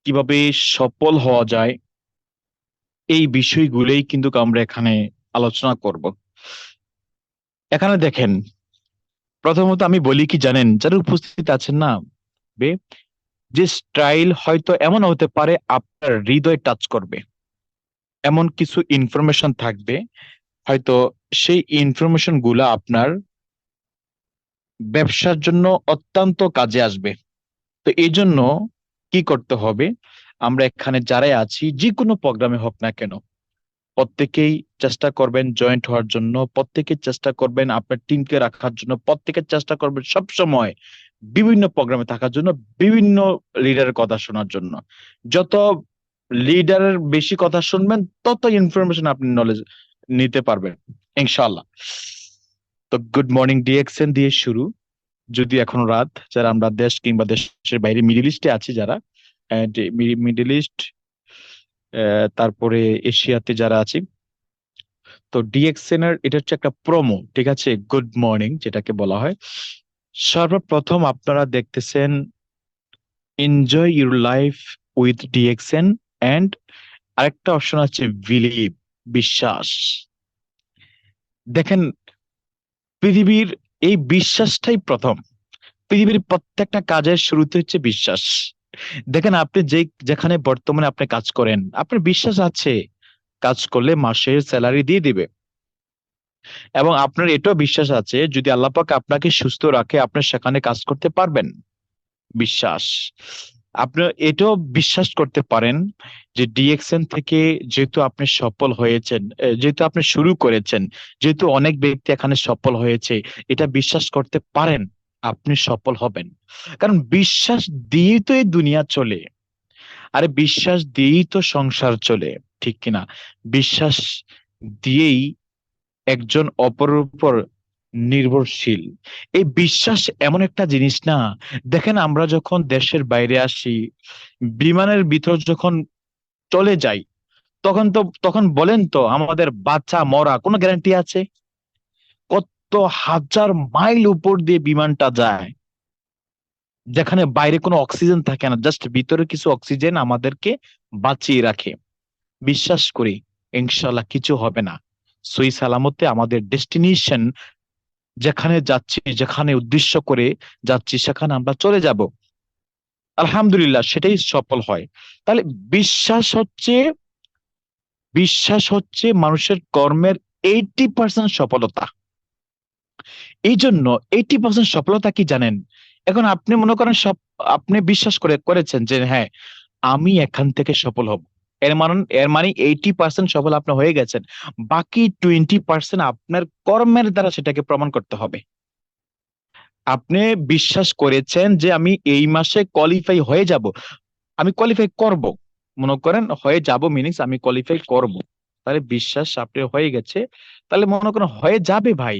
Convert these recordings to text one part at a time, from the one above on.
কিভাবে সফল হওয়া যায়, এই বিষয়গুলোই কিন্তু আমরা এখানে আলোচনা করব। এখানে দেখেন, প্রথমত আমি বলি কি জানেন, যারা উপস্থিত আছেন না, বে, যে স্টাইল হয়তো এমন হতে পারে আপনার হৃদয় টাচ করবে, এমন কিছু ইনফরমেশন থাকবে, হয়তো সেই ইনফরমেশন গুলা আপনার ব্যবসার জন্য অত্যন্ত কাজে আসবে। তো এই জন্য কি করতে হবে, আমরা এখানে যারাই আছি যে কোনো প্রোগ্রামে হোক না কেন, প্রত্যেকেই চেষ্টা করবেন জয়েন্ট হওয়ার জন্য, প্রত্যেকেই চেষ্টা করবেন আপনার টিমকে রাখার জন্য, প্রত্যেকের চেষ্টা করবেন সব সময় বিভিন্ন প্রোগ্রামে থাকার জন্য, বিভিন্ন লিডারের কথা শোনার জন্য। যত লিডারের বেশি কথা শুনবেন, তত ইনফরমেশন আপনি নলেজ নিতে পারবেন ইনশাআল্লাহ। তো গুড মর্নিং ডিএক্সএন দিয়ে শুরু, যদি এখনো রাত, যারা আমরা দেশ কিংবা দেশের বাইরে মিডল ইস্টে আছি যারা, মিডল ইস্ট, তারপরে এশিয়াতে যারা আছি, তো ডিএক্সএন এর এটা হচ্ছে একটা প্রোমো, ঠিক আছে, গুড মর্নিং যেটাকে বলা হয়। সর্বপ্রথম আপনারা দেখতেছেন enjoy your life with DXN, and আরেকটা অপশন আছে বিলিভ, বিশ্বাস। দেখেন, পৃথিবীর এই বিশ্বাসটাই প্রথম। পৃথিবীর প্রত্যেকটা কাজের শুরুতে হচ্ছে বিশ্বাস। দেখেন, আপনি যেখানে বর্তমানে আপনি কাজ করেন, আপনার বিশ্বাস আছে কাজ করলে মাসের স্যালারি দিয়ে দিবে, এবং আপনার এটাও বিশ্বাস আছে যদি আল্লাহ পাক আপনাকে সুস্থ রাখে আপনি সেখানে কাজ করতে পারবেন। বিশ্বাস। আপনি এটাও বিশ্বাস করতে পারেন যে ডিএক্সএন থেকে যেহেতু আপনি সফল হয়েছেন, যেহেতু আপনি শুরু করেছেন, যেহেতু অনেক ব্যক্তি এখানে সফল হয়েছে, এটা বিশ্বাস করতে পারেন আপনি সফল হবেন। কারণ বিশ্বাস দিয়েই তো এই দুনিয়া চলে, আরে বিশ্বাস দিয়েই তো সংসার চলে, ঠিক কিনা? বিশ্বাস দিয়েই একজন অপরের উপর নির্ভরশীল। এই বিশ্বাস এমন একটা জিনিস না, দেখেন আমরা যখন দেশের বাইরে আসি, বিমানের ভিতর যখন চলে যাই, তখন বলেন তো আমাদের বাচ্চা মরা কোনো গ্যারান্টি আছে? কত হাজার মাইল উপর দিয়ে বিমানটা যায়, যেখানে বাইরে কোনো অক্সিজেন থাকে না, জাস্ট ভিতরে কিছু অক্সিজেন আমাদেরকে বাঁচিয়ে রাখে। বিশ্বাস করি ইনশাল্লাহ কিছু হবে না, সই সালামতে আমাদের ডেস্টিনেশন, যেখানে যাচ্ছি, যেখানে উদ্দেশ্য করে যাচ্ছি, সেখানে আমরা চলে যাব আলহামদুলিল্লাহ, সেটাই সফল হয়। তাহলে বিশ্বাস হচ্ছে, বিশ্বাস হচ্ছে মানুষের কর্মের 80% সফলতা। এই জন্য 80% সফলতা কি জানেন? এখন আপনি মনে করেন সব, আপনি বিশ্বাস করেছেন যে হ্যাঁ আমি এখান থেকে সফল হব, এর মানে 80% সফল আপনি হয়ে গেছেন। বাকি 20% আপনার কর্মের দ্বারা সেটাকে প্রমাণ করতে হবে। আপনি বিশ্বাস করেছেন যে আমি এই মাসে কোয়ালিফাই হয়ে যাব, আমি কোয়ালিফাই করব, মনে করেন হয়ে যাব মিনিংস আমি কোয়ালিফাই করব, তাহলে বিশ্বাস আপনার হয়ে গেছে। তাহলে মনে করেন হয়ে যাবে ভাই,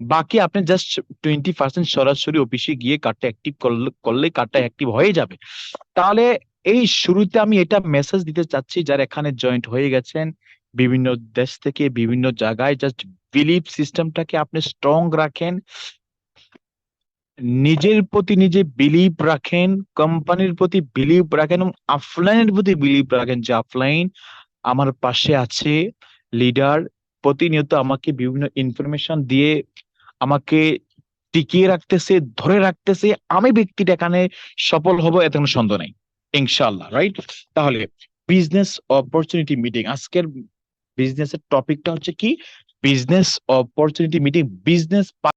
বাকি আপনি জাস্ট 20% সরাসরি অফিসে গিয়ে কার্ডটা অ্যাক্টিভ করলেই কার্ডটা অ্যাক্টিভ হয়ে যাবে। তাহলে এই শুরুতে আমি এটা মেসেজ দিতে চাচ্ছি যারা এখানে জয়েন্ট হয়ে গেছেন বিভিন্ন দেশ থেকে, বিভিন্ন জায়গায়, জাস্ট বিলিভ সিস্টেমটাকে আপনি স্ট্রং রাখেন, নিজের প্রতি নিজে বিলিভ রাখেন, কোম্পানির প্রতি বিলিভ রাখেন, এবং আফলাইনের প্রতি বিলিভ রাখেন যে আফলাইন আমার পাশে আছে। লিডার প্রতিনিয়ত আমাকে বিভিন্ন ইনফরমেশন দিয়ে আমাকে টিকিয়ে রাখতেছে, ধরে রাখতেছে, আমি ব্যক্তিটা এখানে সফল হব, এতে কোনো সন্দেহ নাই ইনশাল্লাহ, রাইট? তাহলে বিজনেস অপরচুনিটি মিটিং, আজকের বিজনেসের টপিকটা হচ্ছে কি? Business opportunity meeting. বিজনেস